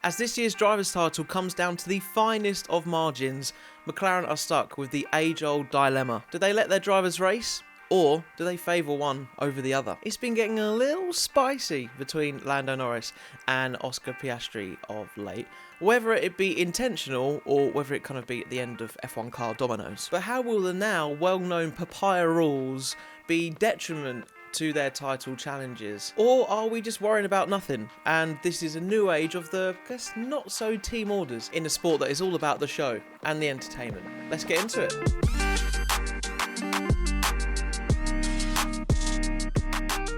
As this year's driver's title comes down to the finest of margins, McLaren are stuck with the age-old dilemma. Do they let their drivers race? Or do they favour one over the other? It's been getting a little spicy between Lando Norris and Oscar Piastri of late, whether it be intentional or whether it kind of be at the end of F1 car dominoes. But how will the now well-known Papaya rules be detriment to their title challenges? Or are we just worrying about nothing? And this is a new age of the, I guess, not so team orders in a sport that is all about the show and the entertainment. Let's get into it.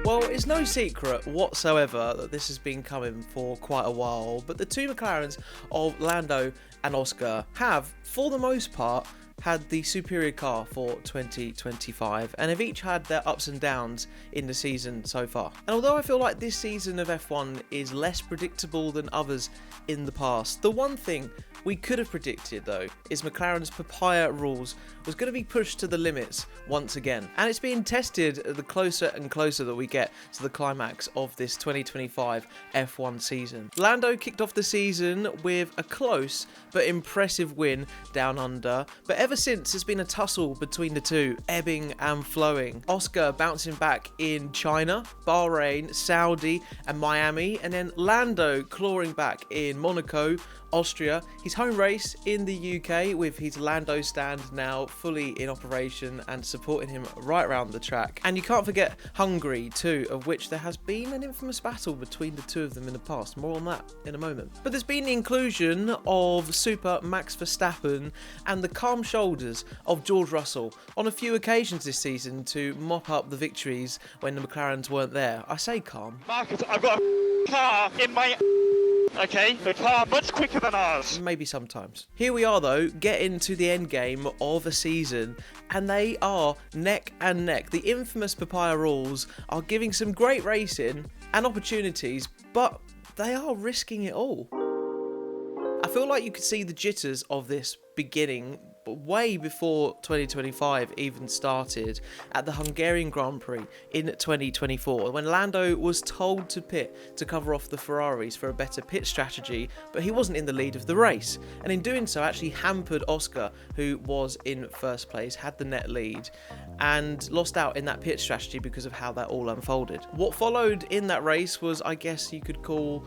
Well, it's no secret whatsoever that this has been coming for quite a while, but the two McLarens of Lando and Oscar have, for the most part, had the superior car for 2025 and have each had their ups and downs in the season so far. And although I feel like this season of F1 is less predictable than others in the past, the one thing we could have predicted though is McLaren's Papaya rules was going to be pushed to the limits once again, and it's being tested the closer and closer that we get to the climax of this 2025 F1 season. Lando kicked off the season with a close but impressive win down under, but ever since it's been a tussle between the two, ebbing and flowing. Oscar bouncing back in China, Bahrain, Saudi and Miami, and then Lando clawing back in Monaco, Austria, his home race in the UK with his Lando stand now fully in operation and supporting him right around the track. And you can't forget Hungary too, of which there has been an infamous battle between the two of them in the past. More on that in a moment. But there's been the inclusion of Super Max Verstappen and the calm shoulders of George Russell on a few occasions this season to mop up the victories when the McLarens weren't there. I say calm. Marcus, I've got a car in my... Okay, the car much quicker than ours. Maybe sometimes. Here we are though, getting to the end game of a season, and they are neck and neck. The infamous Papaya rules are giving some great racing and opportunities, but they are risking it all. I feel like you could see the jitters of this beginning way before 2025 even started at the Hungarian Grand Prix in 2024, when Lando was told to pit to cover off the Ferraris for a better pit strategy, but he wasn't in the lead of the race, and in doing so actually hampered Oscar, who was in first place, had the net lead, and lost out in that pit strategy because of how that all unfolded. What followed in that race was, I guess you could call,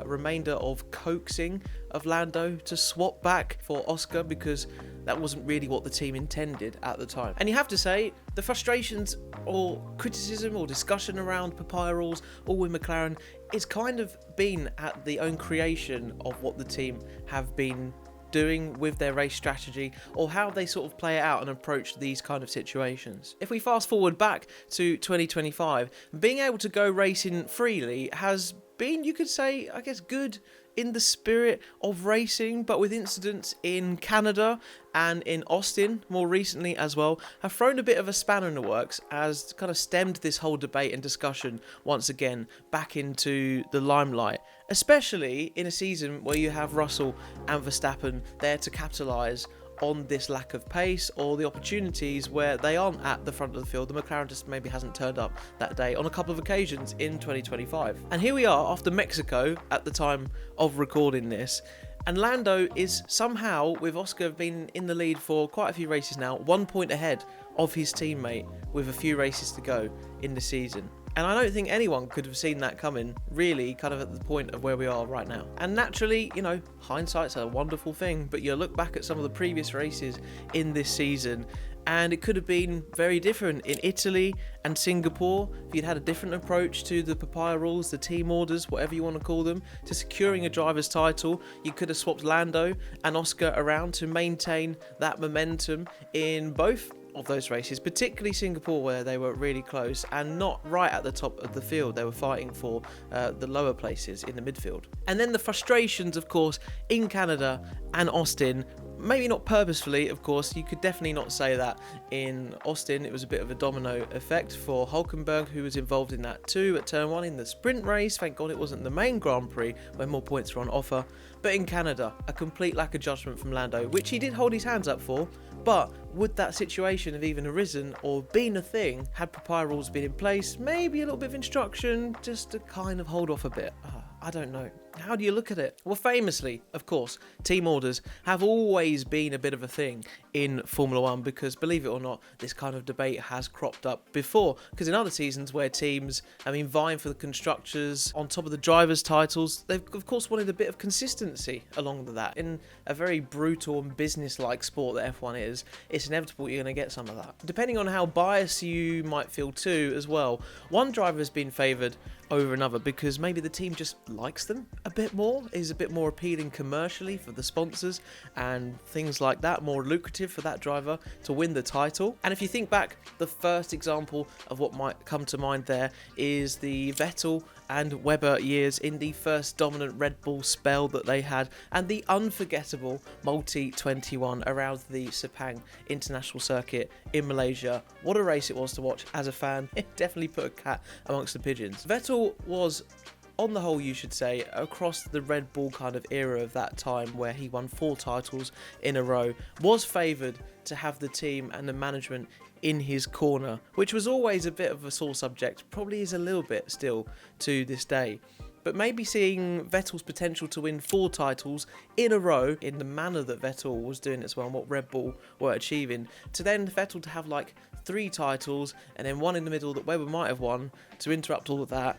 remainder of coaxing of Lando to swap back for Oscar, because that wasn't really what the team intended at the time. And you have to say, the frustrations or criticism or discussion around Papaya rules or with McLaren is kind of been at the own creation of what the team have been doing with their race strategy, or how they sort of play it out and approach these kind of situations. If we fast forward back to 2025, being able to go racing freely has been, you could say, I guess, good in the spirit of racing, but with incidents in Canada and in Austin more recently as well, have thrown a bit of a spanner in the works, as kind of stemmed this whole debate and discussion once again back into the limelight, especially in a season where you have Russell and Verstappen there to capitalise on this lack of pace or the opportunities where they aren't at the front of the field. The McLaren just maybe hasn't turned up that day on a couple of occasions in 2025. And here we are after Mexico at the time of recording this, and Lando is somehow, with Oscar being in the lead for quite a few races now, 1 point ahead of his teammate with a few races to go in the season. And I don't think anyone could have seen that coming, really, kind of at the point of where we are right now. And naturally, you know, hindsight's a wonderful thing, but you look back at some of the previous races in this season, and it could have been very different in Italy and Singapore if you'd had a different approach to the Papaya rules, the team orders, whatever you want to call them, to securing a driver's title. You could have swapped Lando and Oscar around to maintain that momentum in both of those races, particularly Singapore, where they were really close and not right at the top of the field. They were fighting for the lower places in the midfield. And then the frustrations, of course, in Canada and Austin, maybe not purposefully, of course. You could definitely not say that. In Austin, it was a bit of a domino effect for Hülkenberg, who was involved in that too at turn 1 in the sprint race. Thank God it wasn't the main Grand Prix where more points were on offer. But in Canada, a complete lack of judgment from Lando, which he did hold his hands up for. But would that situation have even arisen or been a thing had Papaya rules been in place? Maybe a little bit of instruction just to kind of hold off a bit. I don't know. How do you look at it? Well, famously, of course, team orders have always been a bit of a thing in Formula One because, believe it or not, this kind of debate has cropped up before. Because in other seasons where teams, vying for the constructors on top of the drivers' titles, they've of course wanted a bit of consistency along with that. In a very brutal and business-like sport that F1 is, it's inevitable you're going to get some of that. Depending on how biased you might feel too as well, one driver has been favoured over another because maybe the team just likes them a bit more, is a bit more appealing commercially for the sponsors and things like that, more lucrative for that driver to win the title. And if you think back, the first example of what might come to mind there is the Vettel and Webber years in the first dominant Red Bull spell that they had, and the unforgettable Multi 21 around the Sepang International Circuit in Malaysia. What a race it was to watch as a fan. It definitely put a cat amongst the pigeons. Vettel was, on the whole you should say, across the Red Bull kind of era of that time where he won 4 titles in a row, was favoured to have the team and the management in his corner, which was always a bit of a sore subject, probably is a little bit still to this day. But maybe seeing Vettel's potential to win 4 titles in a row in the manner that Vettel was doing as well and what Red Bull were achieving, to then Vettel to have like 3 titles and then one in the middle that Webber might have won to interrupt all of that,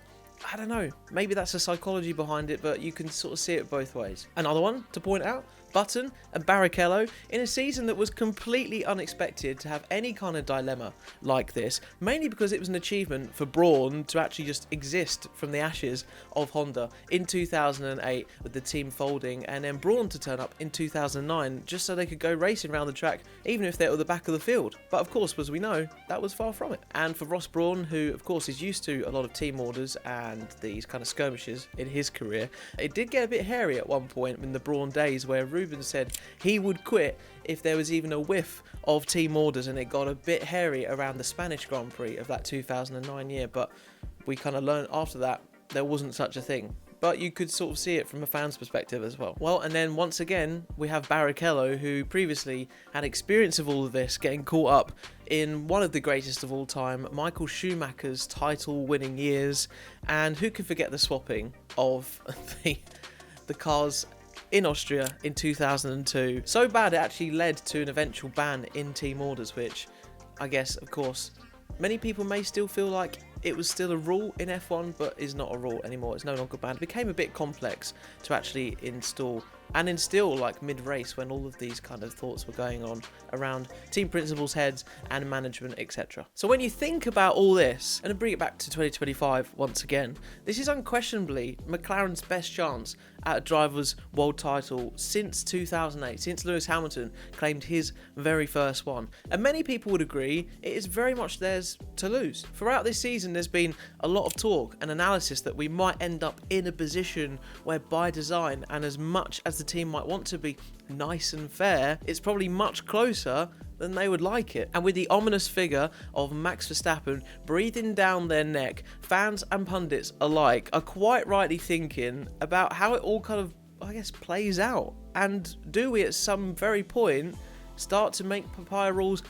I don't know, maybe that's a psychology behind it, but you can sort of see it both ways. Another one to point out, Button and Barrichello in a season that was completely unexpected to have any kind of dilemma like this, mainly because it was an achievement for Brawn to actually just exist from the ashes of Honda in 2008 with the team folding, and then Brawn to turn up in 2009 just so they could go racing around the track even if they're at the back of the field. But of course, as we know, that was far from it. And for Ross Brawn, who of course is used to a lot of team orders and these kind of skirmishes in his career, it did get a bit hairy at one point in the Brawn days where Ruben said he would quit if there was even a whiff of team orders, and it got a bit hairy around the Spanish Grand Prix of that 2009 year, but we kind of learned after that there wasn't such a thing. But you could sort of see it from a fan's perspective as well. Well, and then once again, we have Barrichello, who previously had experience of all of this, getting caught up in one of the greatest of all time, Michael Schumacher's title-winning years, and who can forget the swapping of the cars in Austria in 2002. So bad it actually led to an eventual ban in team orders, which I guess, of course, many people may still feel like it was still a rule in F1, but is not a rule anymore. It's no longer banned. It became a bit complex to actually install and instill like mid-race when all of these kind of thoughts were going on around team principals, heads and management, etc. So when you think about all this, and bring it back to 2025 once again, this is unquestionably McLaren's best chance at a driver's world title since 2008, since Lewis Hamilton claimed his very first one. And many people would agree it is very much theirs to lose. Throughout this season, there's been a lot of talk and analysis that we might end up in a position where by design, and as much as the team might want to be nice and fair, it's probably much closer than they would like it. And with the ominous figure of Max Verstappen breathing down their neck, fans and pundits alike are quite rightly thinking about how it all kind of, I guess, plays out. And do we at some very point start to make Papaya rules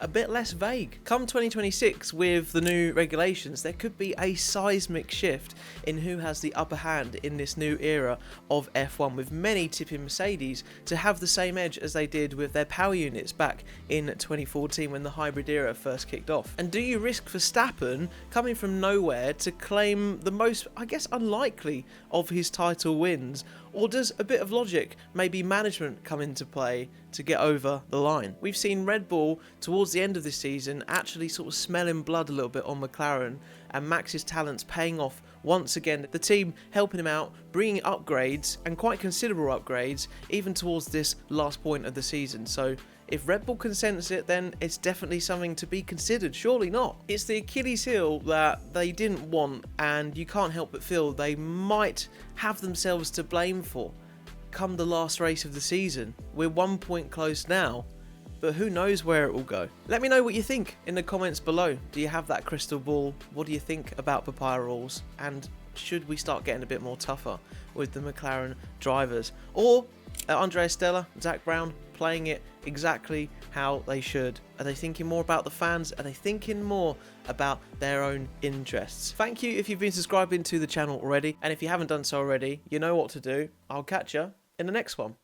a bit less vague? Come 2026, with the new regulations, there could be a seismic shift in who has the upper hand in this new era of F1, with many tipping Mercedes to have the same edge as they did with their power units back in 2014 when the hybrid era first kicked off. And do you risk Verstappen coming from nowhere to claim the most, I guess, unlikely of his title wins? Or does a bit of logic, maybe management, come into play to get over the line? We've seen Red Bull towards the end of this season actually sort of smelling blood a little bit on McLaren, and Max's talents paying off once again. The team helping him out, bringing upgrades, and quite considerable upgrades, even towards this last point of the season. So if Red Bull can sense it, then it's definitely something to be considered. Surely not. It's the Achilles heel that they didn't want, and you can't help but feel they might have themselves to blame for come the last race of the season. We're 1 point close now, but who knows where it will go. Let me know what you think in the comments below. Do you have that crystal ball? What do you think about Papaya rules? And should we start getting a bit more tougher with the McLaren drivers? Or Andrea Stella, Zach Brown, playing it exactly how they should? Are they thinking more about the fans? Are they thinking more about their own interests? Thank you if you've been subscribing to the channel already, and if you haven't done so already, you know what to do. I'll catch you in the next one.